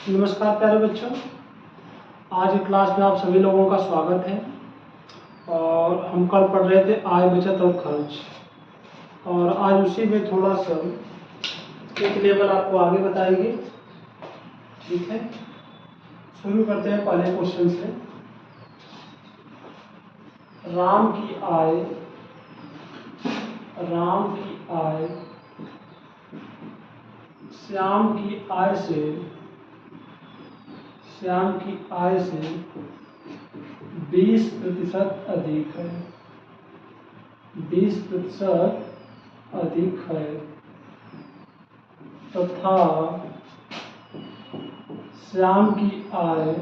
नमस्कार प्यारे बच्चों, आज की क्लास में आप सभी लोगों का स्वागत है। और हम कल पढ़ रहे थे आय, बचत और खर्च, और आज उसी में थोड़ा सा एक लेवल आपको आगे बताएंगे। ठीक है, शुरू करते हैं पहले क्वेश्चन से। राम की आय श्याम की आय से 20% अधिक है। 20% अधिक है तथा श्याम की आय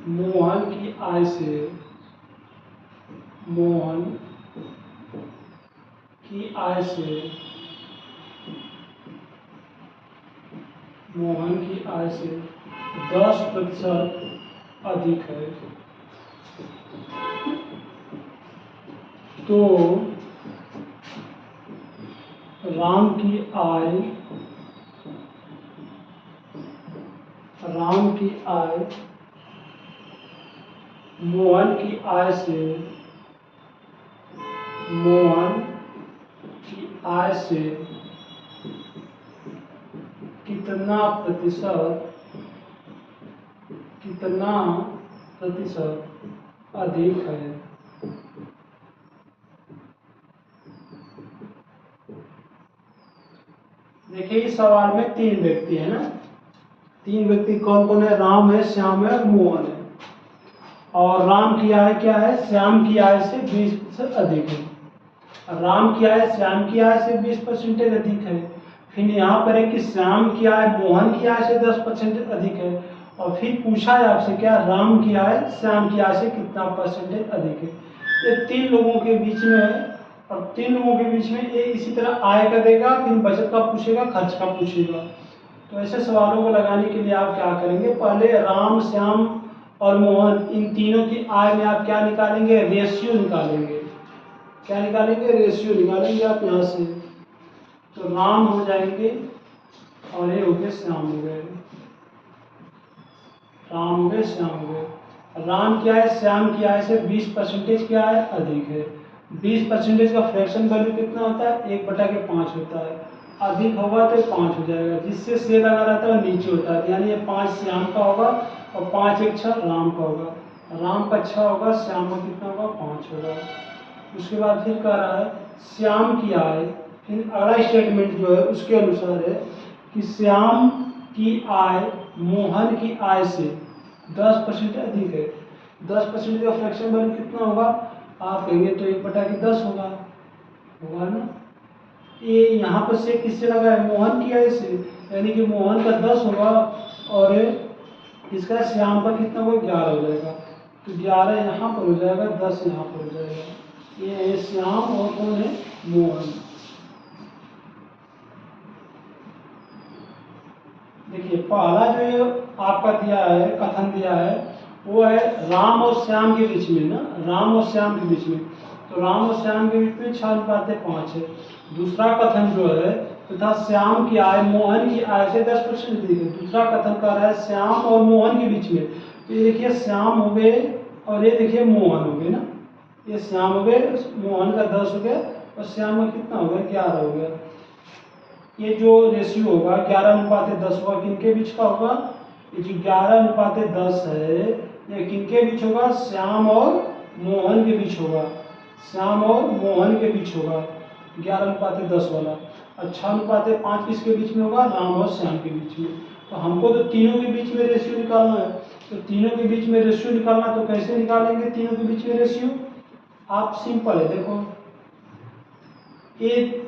मोहन की आय से 10% अधिक है। तो राम की आय मोहन की आय से कितना प्रतिशत अधिक है। देखिए, इस सवाल में 3 व्यक्ति है ना। 3 व्यक्ति कौन कौन है? राम है, श्याम है और मोहन है। और राम की आय क्या है? श्याम की आय से 20% अधिक है। राम की आय श्याम की आय से 20% अधिक है। फिर यहाँ पर है कि श्याम की आय मोहन की आय से 10% अधिक है। और फिर पूछा है आपसे क्या? राम की आय श्याम की आय से कितना परसेंटेज अधिक है। ये 3 लोगों के बीच में है, और 3 लोगों के बीच में एक इसी तरह आय का देगा, फिर बचत का पूछेगा, खर्च का पूछेगा। तो ऐसे सवालों को लगाने के लिए आप क्या करेंगे? पहले राम, श्याम और मोहन, इन तीनों की आय में आप क्या निकालेंगे? रेशियो निकालेंगे। क्या निकालेंगे? रेशियो निकालेंगे आप यहाँ से। तो राम हो जाएंगे और ये हो गए श्याम हो गए। राम हो गए, श्याम हो गए। राम की आय श्याम की आय से 20% क्या है? अधिक है। 20% का फ्रैक्शन वैल्यू कितना होता है? 1/5 होता है। अधिक होगा तो 5 हो जाएगा। जिससे से लगा रहता है नीचे होता है, यानी ये 5 श्याम का होगा और 5 एक 6 राम का होगा। राम का 6 होगा, श्याम का कितना होगा? 5 होगा। उसके बाद फिर कह रहा है श्याम की आय, फिर अगला स्टेटमेंट जो है उसके अनुसार है कि श्याम की आय मोहन की आय से 10% अधिक है। 10% का फ्रैक्शन वैल्यू कितना होगा? आप कहेंगे तो 1/10 होगा ना। ये यहाँ पर से किससे लगा है? मोहन की आय से, यानी कि मोहन का 10 होगा और इसका श्याम का कितना होगा? 11 हो जाएगा। तो 11 यहाँ पर हो जाएगा, 10 यहाँ पर हो जाएगा। ये है श्याम और कौन है? मोहन। देखिए, पहला जो आपका दिया है, कथन दिया है, वो है राम और श्याम के बीच में ना। राम और श्याम के बीच में, तो राम और श्याम के बीच में 6:5 है। दूसरा कथन जो है तथा श्याम की आय मोहन की आय से 10% अधिक है। दूसरा कथन कर रहा है श्याम और मोहन के बीच में। तो ये देखिए श्याम हो गए और ये देखिए मोहन हो गए ना। ये श्याम हो गए, मोहन का 10 हो गया और श्याम का कितना हो गया? 11 हो गया। ये जो रेशियो होगा 11:10 होगा, किनके बीच का होगा? ये जो 11:10 है ये किनके बीच होगा? श्याम और मोहन के बीच होगा। श्याम और मोहन के बीच होगा 11:10 वाला। और 6:5 किसके बीच में होगा? राम और श्याम के बीच में। तो हमको तो तीनों के बीच में रेशियो निकालना है। तो तीनों के बीच में रेशियो निकालना, तो कैसे निकालेंगे तीनों के बीच में रेशियो? आप सिंपल है, देखो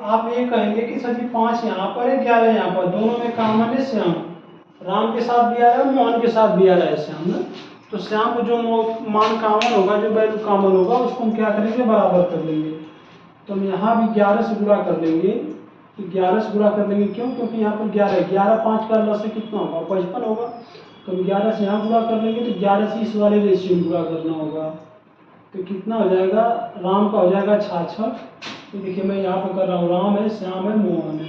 आप ये कहेंगे कि सर जी 5 यहाँ पर है, 11 यहाँ पर, दोनों में कॉमन है श्याम। राम के साथ भी आ रहा है, मोहन के साथ भी आ रहा है श्याम ना। तो श्याम को जो मान कॉमन होगा, जो वैल्यू कॉमन होगा, उसको हम क्या करेंगे? बराबर कर लेंगे। तो हम यहाँ भी 11 से गुणा कर लेंगे। तो 11 से गुणा कर लेंगे, क्यों? क्योंकि यहाँ पर 11 है। 11 5 का लस से कितना होगा? 55 होगा। तो हम 11 से यहाँ गुणा कर लेंगे, तो 11 से इस वाले रेशियो में गुणा करना होगा। तो कितना हो जाएगा? राम का हो जाएगा 66 ये देखिए मैं यहाँ पे कर रहा हूँ, राम है, श्याम है, मोहन है।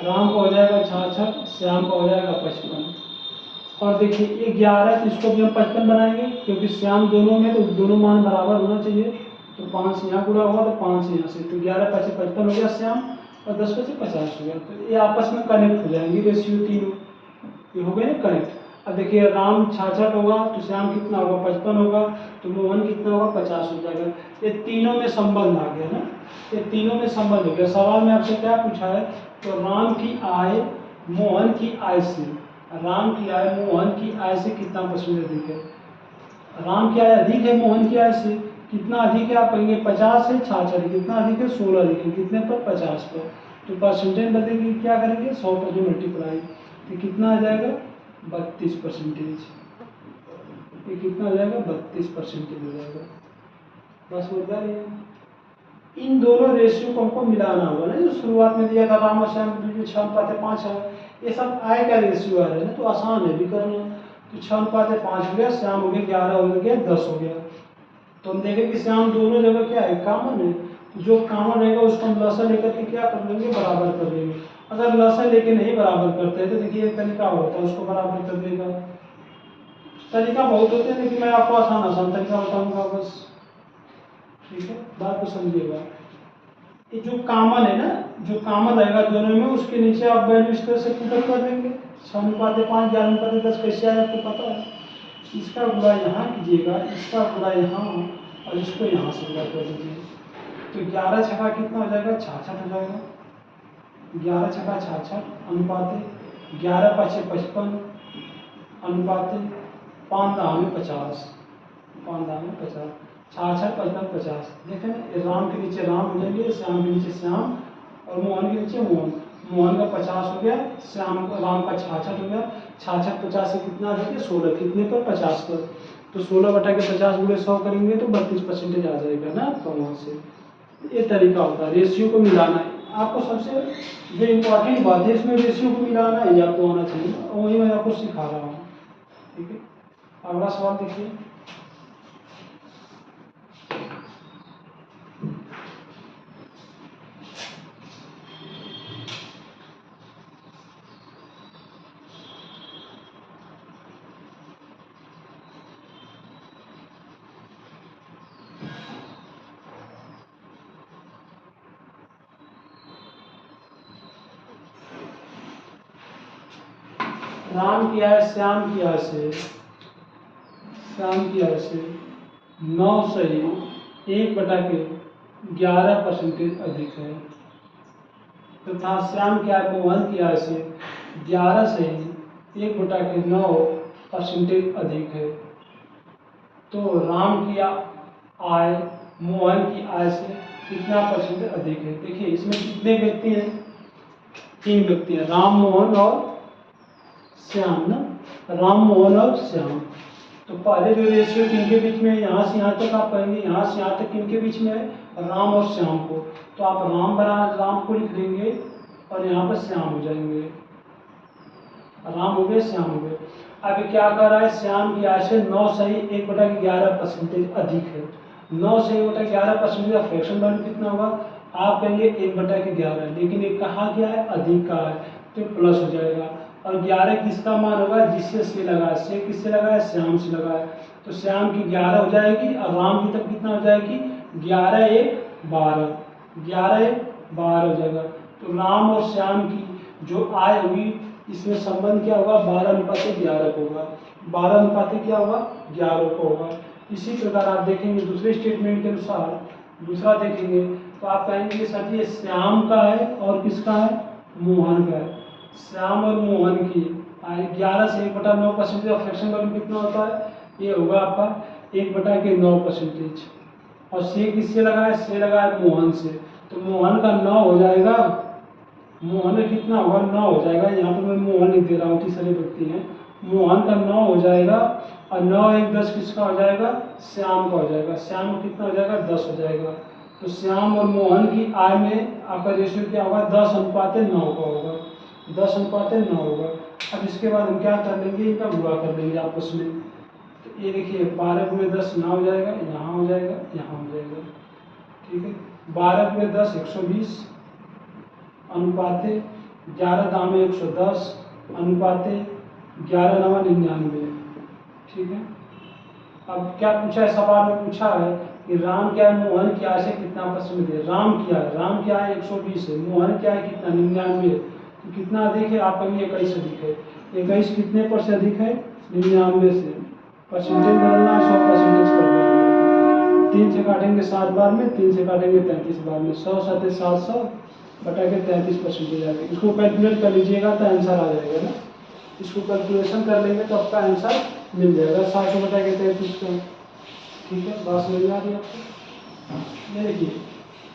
राम का हो जाएगा 66, श्याम का हो जाएगा 55। और देखिए ये 11, तो इसको भी हम 55 बनाएंगे क्योंकि श्याम दोनों में, तो दोनों मान बराबर होना चाहिए। तो 5 से यहाँ गुणा हुआ तो 5 से यहाँ से, तो 11 5 55 हो गया श्याम, और 10 5 50 हो गया। तो ये आपस में कनेक्ट हो जाएंगे रेशियो तीनों, ये हो गए ना कनेक्ट। अब देखिए राम 66 होगा तो श्याम कितना होगा 55 होगा, तो मोहन कितना होगा 50 हो जाएगा। ये तीनों में संबंध आ गया ना, ये तीनों में संबंध हो गया। सवाल में आपसे क्या पूछा है, तो राम की आय मोहन की आय से, राम की आय मोहन की आय से कितना परसेंट अधिक है। राम की आय अधिक है मोहन की आय से, कितना अधिक है आप कहेंगे 50 है, 66 कितना अधिक है 16 अधिक है, कितने पर 50 पर। तो परसेंटेज बदलेंगे, क्या करेंगे 100% मल्टीप्लाई, तो कितना आ जाएगा 32%। ये कितना हो जाएगा 32% हो जाएगा। बस हो गया। इन दोनों रेशियो को हमको मिलाना होगा ना, जो शुरुआत में दिया था राम और श्याम के बीच में 6:5 है, ये सब आय का रेशियो आ रहा है ना, तो आसान है भी करना। तो 6:5 हो गया, श्याम हो गया 11 हो गया 10 हो गया। तो हम देखें कि श्याम दोनों जगह क्या है कॉमन है, जो कॉमन रहेगा उसको हम लसा लेकर के क्या कर लेंगे बराबर कर लेंगे। अगर लसा लेके नहीं बराबर करते हैं तो देखिए एक तरीका होता है उसको बराबर कर देगा। तरीका बहुत होते हैं लेकिन मैं आपको आसान आसान तरीका बताऊंगा बस, ठीक है, बात को समझिएगा। ये जो कॉमन है ना, जो कॉमन रहेगा दोनों में, उसके नीचे आप वैल्यू इस तरह से पुट कर देंगे। 6:5 11:10 कैसे आया आपको पता है। इसका गुणा यहाँ कीजिएगा, इसका गुणा यहाँ, और इसको यहाँ से गुणा कर दीजिए। तो 11 छका कितना हो जाएगा 66 हो जाएगा। 11 छका 66 अनुपात 11 5 55 अनुपात 5 दाम 50, 5 दाम 50, 66 55 50। देखें ना, राम के नीचे राम हो जाएंगे, श्याम के नीचे श्याम, और मोहन के नीचे मोहन। मोहन का 50 हो गया, श्याम राम का 66 हो गया। 66 50 से कितना आ जाएगा 16, कितने पर 50 पर। तो 16/50 गुणे 100 करेंगे तो 32% आ जाएगा ना आपका वहाँ से। ये तरीका होता है रेशियो को मिलाना है। आपको सबसे जो इम्पोर्टेंट बात है इसमें रेशियो को मिलाना है, ये आपको आना चाहिए, वही मैं आपको सिखा रहा हूँ, ठीक है। अगला सवाल देखिए। राम की आय श्याम की आय से, श्याम की आय से 9 सही 1/11% अधिक है, तथा श्याम की आय मोहन की आय से 11 सही 1/9% अधिक है। तो राम की आय मोहन की आय से कितना परसेंट अधिक है। देखिए इसमें कितने व्यक्ति हैं, 3 व्यक्ति हैं, राम मोहन और श्याम ना, राम मोहन और श्याम। तो पहले जो रेशियो किनके बीच में है, यहाँ से यहाँ तक आप कहेंगे, यहाँ से यहाँ तक किनके बीच में है, राम और श्याम को। तो आप राम को लिख देंगे और यहाँ पर श्याम हो जाएंगे, राम हो गए श्याम हो गए। अभी क्या कर रहा है, श्याम की आय से 9 सही 1/11% अधिक है। 9 से 1/11% का फ्रैक्शन वैल्यू कितना होगा, आप कहेंगे 1/11, लेकिन ये कहा गया है अधिक का है तो प्लस हो जाएगा। और 11 किसका मान होगा, जिससे से लगा है, से किससे लगा है, श्याम से लगा है। तो श्याम की 11 हो जाएगी और राम की तब कितना हो जाएगी 11 1 12, 11 1 12 हो जाएगा। तो राम और श्याम की जो आय होगी इसमें संबंध क्या होगा 12:11 को होगा, 12 क्या होगा 11 को होगा। इसी प्रकार आप देखेंगे दूसरे स्टेटमेंट के अनुसार, दूसरा देखेंगे तो आप कहेंगे कि सर ये श्याम का है और किसका है, मोहन का है। श्याम और मोहन की 11 से 1/9% का फ्रैक्शन वैल्यू कितना होता है, ये होगा आपका 1/9%। और से किससे लगा है, से लगा है मोहन से, तो मोहन का 9 हो जाएगा, मोहन में कितना होगा 9 हो जाएगा। यहाँ पर मैं मोहन लिख दे रहा हूँ, तीसरे व्यक्ति हैं, मोहन का 9 हो जाएगा और 9 1 10 किसका हो जाएगा, श्याम का हो जाएगा। श्याम का कितना हो जाएगा 10 हो जाएगा। तो श्याम और मोहन की आय में आपका रेशियो क्या होगा 10:9 का होगा, 10:9 होगा। अब इसके बाद हम क्या कर लेंगे, इनका गुणा कर लेंगे आपस में। तो ये देखिए 12 × 10 9 हो जाएगा, यहाँ हो जाएगा, यहाँ हो जाएगा। ठीक है। 12 गुणे 10 120 अनुपाते 11 दामे 110 अनुपाते 11 नवा 99। ठीक है। अब क्या पूछा है सवाल में, पूछा है कि राम क्या है, मोहन क्या से कितना पसंद है। राम क्या है, राम क्या है 120 है, मोहन क्या है कितना 99 है। तो कितना अधिक है, आप कहेंगे 21 अधिक है। 21 कितने पर से अधिक है, 99 से। परसेंटेज बदलना है, 100% कर देंगे। 3 से काटेंगे 7 बार में, 3 से काटेंगे 33 बार में, 100 7 700 बटा के 33% आ जाएगा। इसको कैलकुलेट कर लीजिएगा तो आंसर आ जाएगा ना। इसको कैलकुलेशन कर लेंगे तो आपका आंसर मिल जाएगा 700 बटा के 33 का। ठीक है, बात समझ में आ रही है आपको। ये देखिए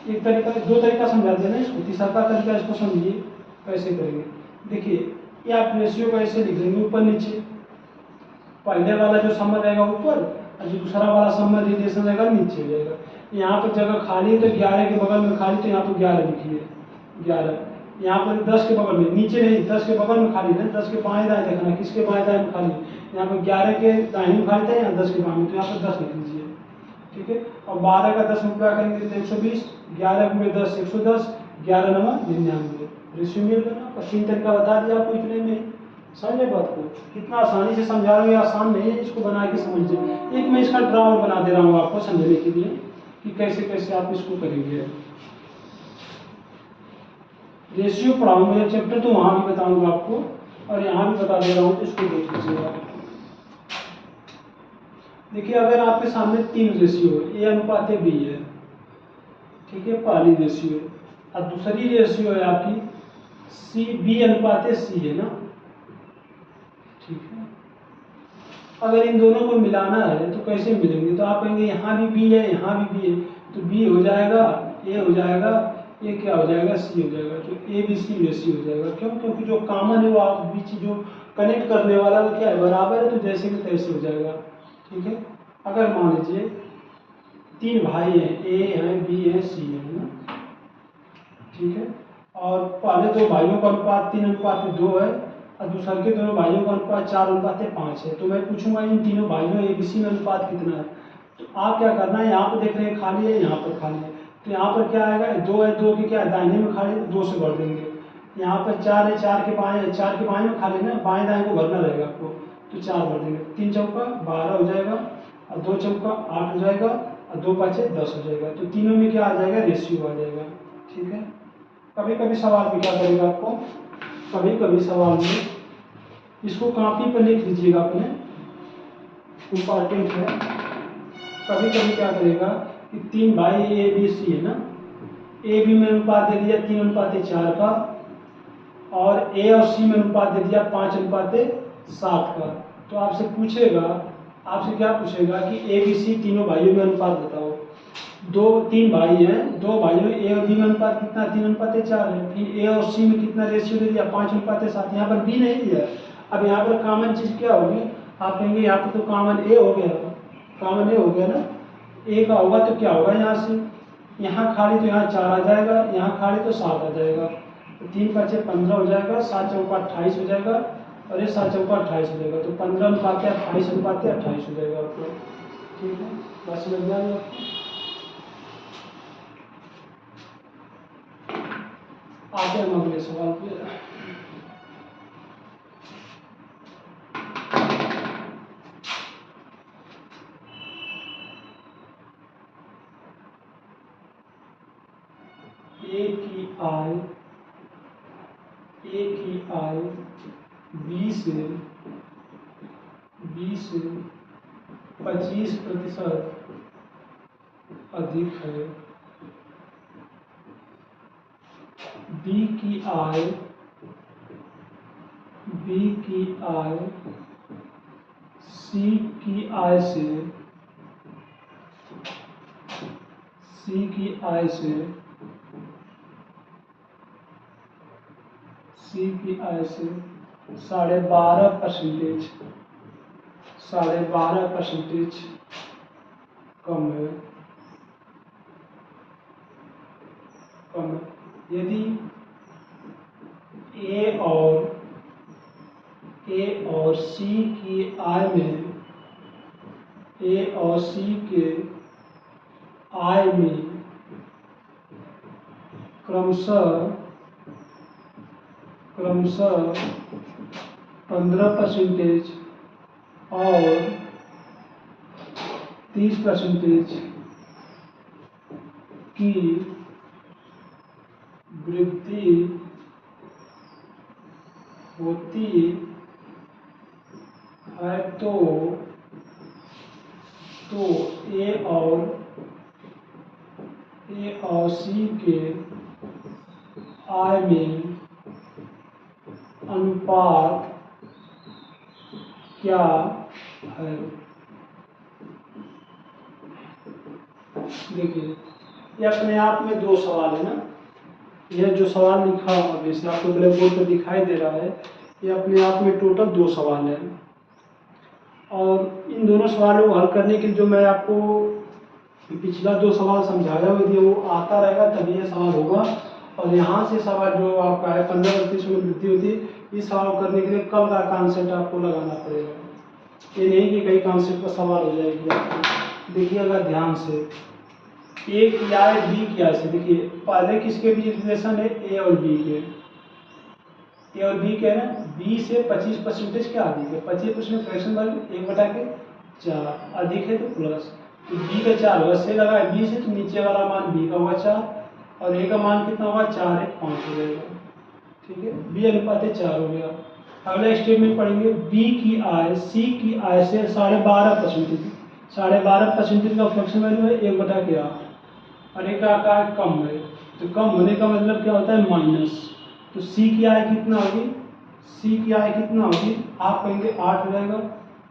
एक तरीका, दो तरीका समझा देना इसको, तीसरा का तरीका इसको समझिए कैसे करेंगे। देखिए ये आप रेशियो को ऐसे लिख देंगे ऊपर नीचे, पहले वाला जो समर रहेगा ऊपर और जो दूसरा वाला समर रिलेशन रहेगा नीचे हो जाएगा। यहाँ पर जगह खाली है तो 11 के बगल में खाली, तो यहाँ पर 11 लिखिए 11। यहाँ पर 10 के बगल में, नीचे नहीं 10 के बगल में खाली है, 10 के बाएं दाएं देखना किसके बाएं दाएं में खाली। यहाँ पर 11 के दाहिने में खाली था, यहाँ 10 के बाएं में, तो यहाँ पर 10 लिख लीजिए। ठीक है। और 12 का 10 रुपया करेंगे तो 120, 11 गुणे 10 110, 11 नवा 99। रेशियो मिल गया ना। 3 तरीका बता दिया आपको इतने में, समझे बात को। कितना आसानी से समझा रहा हूँ, आसान नहीं है, इसको बना के समझिए। एक मैं इसका ड्राउट बना दे रहा हूँ आपको समझने के लिए कि कैसे कैसे आप इसको करेंगे। रेशियो पढ़ाऊंगा चैप्टर तो वहां भी बताऊंगा आपको, और यहाँ भी बता दे रहा हूँ, इसको देख लीजिएगा। देखिए अगर आपके सामने 3 रेशियो है, ए अनुपात बी है, ठीक है, पहली रेशियो। और दूसरी रेशियो है आपकी सी बी अनुपात सी है ना, ठीक है। अगर इन दोनों को मिलाना है तो कैसे मिलेंगे, तो आप कहेंगे यहाँ भी बी है यहाँ भी बी है, तो बी हो जाएगा ए हो जाएगा, ये क्या हो जाएगा सी हो जाएगा, तो ए बी सी रेशियो हो जाएगा। क्यों, क्योंकि जो कॉमन है वो आप बीच जो कनेक्ट करने वाला वो क्या है, बराबर है, तो जैसे भी तैसे हो जाएगा। ठीक है। अगर मान लीजिए 3 भाई हैं, ए है बी है सी है ना, ठीक है। और पहले 2 भाइयों का अनुपात 3 अनुपात 2 है, और दूसरे के दोनों भाइयों का अनुपात 4 अनुपात 5 है। तो मैं पूछूंगा इन तीनों भाइयों ए बी सी में अनुपात कितना है। तो आप क्या करना है, यहाँ पर देख रहे हैं खाली है, यहाँ पर खाली है, तो यहाँ पर क्या आएगा 2 है, 2 के क्या है दाहिने में खाली, 2 से भर देंगे। यहाँ पर 4 है, 4 के बाएं, 4 के बाएं में खाली ना, बाएं दाएं को भरना रहेगा आपको, तो 4 भर देंगे। 3 चौका 12 हो जाएगा, और 2 चौका 8 हो जाएगा, और 2 पाँचे 10 हो जाएगा। तो तीनों में क्या आ जाएगा, रेशियो आ जाएगा। ठीक है। कभी कभी सवाल में क्या करेगा आपको, कभी कभी सवाल में इसको कॉपी पर लिख लीजिएगा अपने, इम्पॉर्टेंट है। कभी कभी क्या करेगा कि 3 भाई ए बी सी है ना, ए बी में अनुपात दे दिया 3 अनुपात 4 का, और ए और सी में अनुपात दे दिया 5 अनुपात 7 का। तो आपसे पूछेगा, आपसे क्या पूछेगा कि ए बी सी तीनों भाइयों में अनुपात बताओ। 3 भाई हैं, 2 भाइयों ए और बी में अनुपात कितना, 3 अनुपात 4 है। फिर ए और सी में कितना रेशियो दे दिया, 5 अनुपात 7। यहाँ पर बी नहीं दिया। अब यहाँ पर कॉमन चीज क्या होगी, आप कहेंगे यहाँ पर तो कॉमन ए हो गया, कॉमन ए हो गया ना, ए का होगा तो क्या होगा, यहाँ से यहाँ खाली तो यहाँ 4 आ जाएगा, यहाँ खाली तो 7 आ जाएगा। तो 3 5 15 हो जाएगा, 7 चौका 28 हो जाएगा, और ये 7 चौका 28 हो जाएगा। तो 15 अनुपात 28 अनुपात 28 हो जाएगा आपको। ठीक है, बस समझ में आ गया आपको। आगे हम अगले सवाल पे। ए की आय बी से 25% अधिक है। बी की आय सी की आय से 12.5% कम है। यदि ए और सी की आय में क्रमशः 15% और 30% की वृद्धि होती है तो ए और सी के आय में अनुपात क्या है। देखिए, ये अपने आप में दो सवाल है ना। यह जो सवाल लिखा हुआ जैसे आपको ब्लैक बोर्ड पर दिखाई दे रहा है, ये अपने आप में टोटल दो सवाल है। और इन दोनों सवालों को हल करने के लिए जो मैं आपको पिछला दो सवाल समझाया हुआ यदि वो आता रहेगा तभी ये सवाल होगा। और यहाँ से सवाल जो आपका है 15% में वृद्धि होती है, इस सवाल को करने के लिए कल का कॉन्सेप्ट आपको लगाना पड़ेगा। ये नहीं कि कई कॉन्सेप्ट पर सवाल हो जाएगी आपको। देखिए अगर ध्यान से ए की आय बी की आय से, देखिए पहले किसके बीच रिलेशन है, ए और बी के। ए और बी क्या है ना, बी से 25% क्या अधिक है, 25% फ्रैक्शन वैल्यू 1/4 अधिक है तो प्लस, तो बी का 4 होगा, से लगा है बी से तो नीचे वाला मान बी का होगा 4 और ए का मान कितना होगा 4 है 5 हो जाएगा। ठीक है, बी अनुपात 4 हो गया। अगला स्टेटमेंट पढ़ेंगे, बी की आय सी की आय से 12.5%, 12.5% का फ्रैक्शन वैल्यू है 1/8 और एक का है कम है, तो कम होने का मतलब क्या होता है माइनस। तो सी की आय कितना होगी, सी की आय कितना होगी, आप कहेंगे 8 हो जाएगा।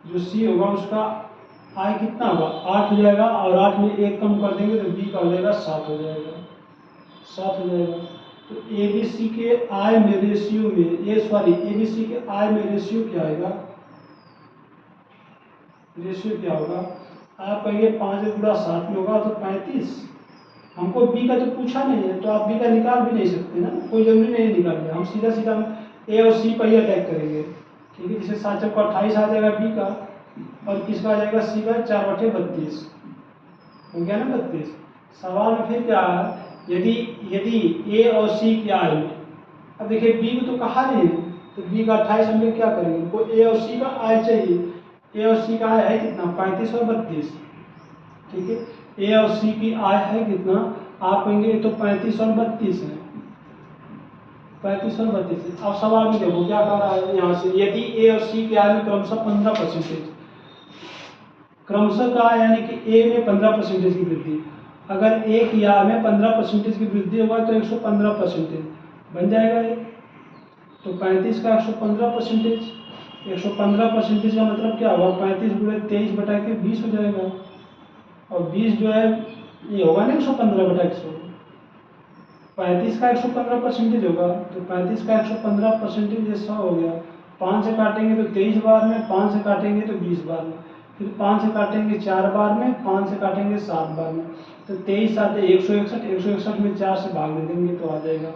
जो सी होगा उसका आय कितना होगा 8 हो जाएगा और 8 में 1 कम कर देंगे तो बी का हो जाएगा 7 हो जाएगा, 7 हो जाएगा। तो ए बी सी के आय में रेशियो में ए बी सी के आय में रेशियो क्या आएगा, रेशियो क्या होगा, आप कहेंगे 5 गुणा 7 में होगा तो 35। हमको बी का तो पूछा नहीं है तो आप बी का निकाल भी नहीं सकते ना, कोई जरूरी नहीं निकालना, हम सीधा सीधा ए और सी पर ही अटैक करेंगे। ठीक है, जिसे 7 चौका 28 आ जाएगा बी का और किसका आ जाएगा सी का 4/32 हो गया ना 32। सवाल में फिर क्या है, यदि ए और सी की आय में, अब देखिए बी को तो कहा नहीं है तो बी का 28 हम लोग क्या करेंगे, हमको ए और सी का आय चाहिए। ए और सी का आय है कितना 35 और 32। ठीक है, ए और सी की आय है कितना, आप कहेंगे तो 35 और 32 है, 35 और 32 है। अब सवाल में देखो क्या कह रहा है यहाँ से, यदि ए और सी की आय में क्रमशः 15%, क्रमशः का यानी कि ए में 15% की वृद्धि, अगर ए की आय में 15% की वृद्धि होगा तो 115% बन जाएगा ये। तो 35 का 115%, 115% का मतलब क्या होगा, 35 गुणे 23/20 हो जाएगा और 20 जो है ये होगा ना 115/100। 35 का 115% होगा तो 35 का 115% ये 100 हो गया। 5 से काटेंगे तो 23 बार में, 5 से काटेंगे तो 20 बार में, फिर 5 से काटेंगे 4 बार में, 5 से काटेंगे 7 बार में, तो 23 साथ 161, 161 में 4 से भाग दे देंगे तो आ जाएगा।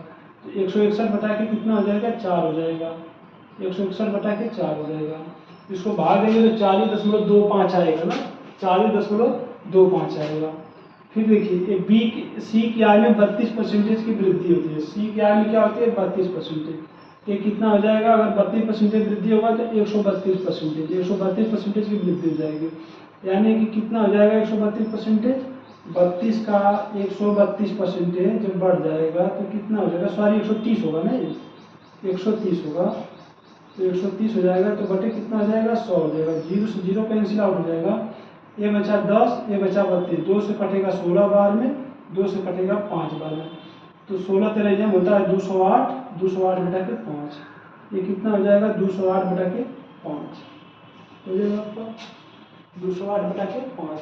तो 161 बटा के कितना हो जाएगा 4 हो जाएगा, 161 बटा के 4 हो जाएगा। इसको भाग देंगे तो 40.25 आएगा ना, 40.25 आएगा। फिर देखिए बी सी की आय में 32% की वृद्धि होती है, सी की आय में क्या होती है 32%, ये कितना हो जाएगा, अगर 32% वृद्धि होगा तो 132%, 132% की वृद्धि हो जाएगी। यानी कि कितना हो जाएगा 132%, 32 का 132% जब बढ़ जाएगा तो कितना हो जाएगा, सॉरी 130 होगा ना, ये 130 होगा तो 130 हो जाएगा तो बटे कितना हो जाएगा 100 हो जाएगा, 0 से 0 कैंसिल आउट हो जाएगा, ये बचा 10, ये बचा 32, 2 से कटेगा 16 बार में, 2 से कटेगा 5 बार में, तो 16 तेरह जम होता है 208, 208 बटा के 5, ये कितना हो जाएगा 208 बटा के 5 हो जाएगा आपका 208 बटा के 5।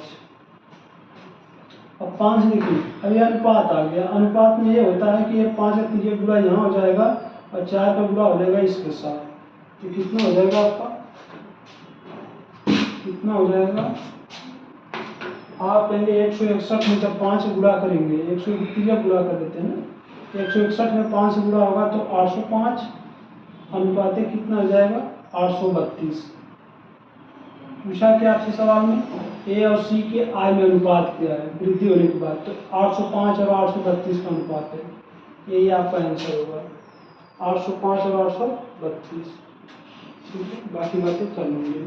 अब 5 देखिए, अब ये अनुपात आ गया, अनुपात में ये होता है कि ये 5 का 3 गुणा यहाँ हो जाएगा और 4 का गुणा हो जाएगा इसके साथ, तो कितना हो जाएगा आपका, कितना हो जाएगा, आप कहेंगे 161 में जब 5 गुणा करेंगे, 131 गुणा कर देते हैं ना, 161 में 5 गुणा होगा तो 805, अनुपात कितना हो जाएगा 832। पूछा क्या आपसे सवाल में, ए और सी के आय में अनुपात क्या है वृद्धि होने के बाद, तो 805 और 832 का अनुपात है। यही आपका आंसर होगा 805 और 832। ठीक है, बाकी बातें कर लूँगी।